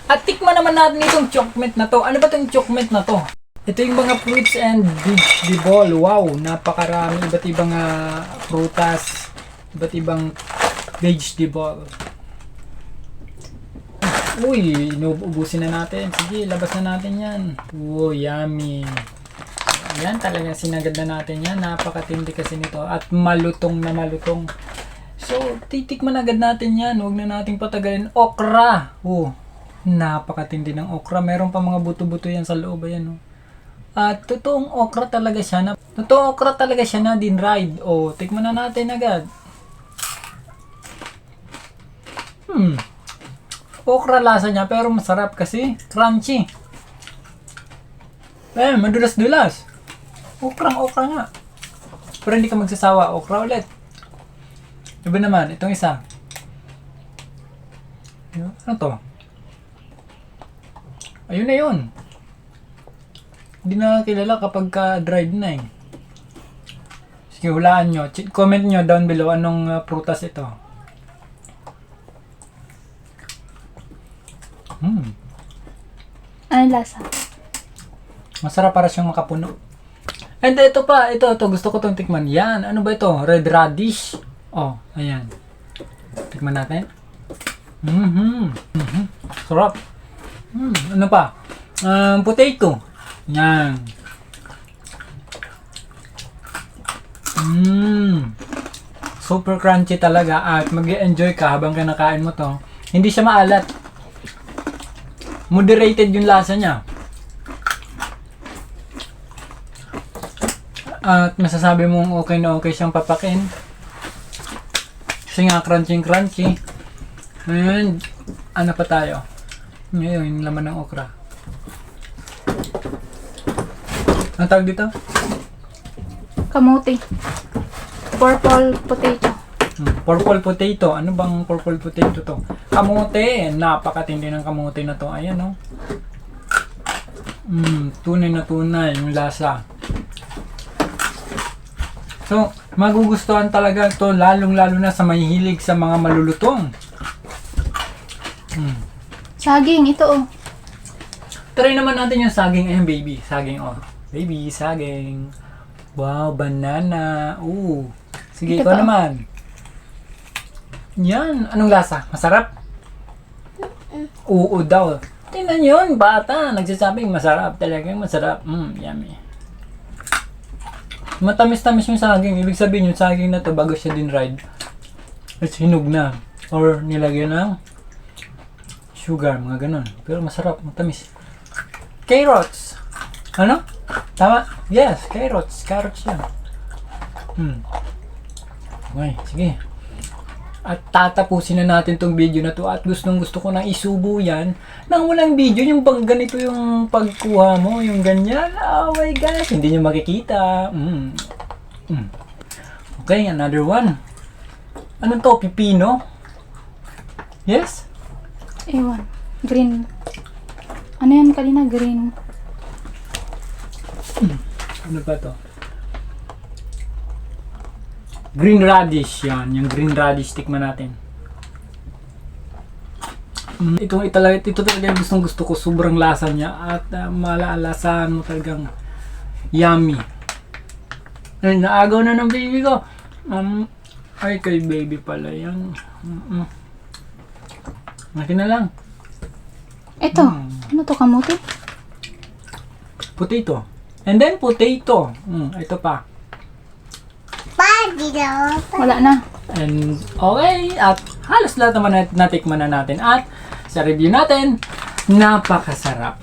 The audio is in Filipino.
At tikman naman natin itong chocolate na to. Ano ba itong chocolate na to? Ito yung mga fruits and vegetable. Wow, napakarami. Iba't ibang prutas. Iba't ibang vegetable. Uy, inuubusin na natin. Sige, labas na natin yan. Oh, yummy. Yan, talagang sinagad na natin yan. Napakatindi kasi nito. At malutong na malutong. So, titikman agad natin yan. Huwag na nating patagalin. Okra! Oh, napakatindi ng okra. Meron pa mga buto-buto yan sa loob. Ayan, oh. At totoong okra talaga siya na. Totoong okra talaga siya na din-ride. Oh, tikman na natin agad. Okra lasa niya pero masarap kasi crunchy. Madulas-dulas. Okra nga. Pero hindi ka magsasawa. Okra ulit. Iba naman, itong isa. Ano to? Ayun na yun. Hindi na kilala kapag ka-dried na eh. Sige, hulaan nyo. Comment nyo down below anong prutas ito. Ano lasa? Masarap para siyang makapuno. And ito pa, ito gusto ko itong tikman. Yan, ano ba ito? Red radish. Oh, ayan. Tikman natin. Sarap. Ano pa? Potato. Yan. Super crunchy talaga at mag-enjoy ka habang kinakain mo to. Hindi siya maalat. Moderated yung lasa niya. At masasabi mong okay na okay siyang papakin. Kasi nga crunchy. Ngayon, ano pa tayo? Ngayon, yung laman ng okra. Ang tawag dito? Kamuti. Purple potato. Purple potato. Ano bang purple potato to? Kamote. Napakatindi ng kamote na to. Ayan, no? Tunay na tunay yung lasa. So, magugustuhan talaga ito lalong-lalo na sa mahihilig sa mga malulutong. Saging, ito oh. Try naman natin yung saging. Ayan, baby. Saging, oh. Baby, saging. Wow, banana. Ooh. Sige, Ito ikaw pa. naman. Yan. Anong lasa? Masarap? Oo daw. Tingnan yun, bata. Nagsasabing masarap. Talagang masarap. Yummy. Matamis-tamis yung saging. Ibig sabihin yung saging na to bago siya din ride. It's hinog na. Or nilagyan ng sugar, mga ganun. Pero masarap, matamis. Carrots. Ano? Tama? Yes, carrots. Carrots yan. Okay, sige. At tatapusin na natin tong video na to at gusto ko na isubo yan nang walang video yung pag ganito yung pagkuha mo, yung ganyan. Oh my gosh, hindi nyo makikita. Okay, another one. Ano to? Pipino? Yes? Ewan. Green. Ano yan kanina? Green. Ano ba to? Green radish yan. Yung green radish, tikman natin. Ito talaga yung gusto ko. Sobrang lasa niya. At malaalasahan mo talagang yummy. Ay, naagaw na ng baby ko. Ay, kay baby pala yan. Nakin na lang. Ito. Ano to, kamuti? Potato. And then potato. Ito pa. Wala na. And okay, at halos lahat naman natikman na natin at sa review natin, napakasarap.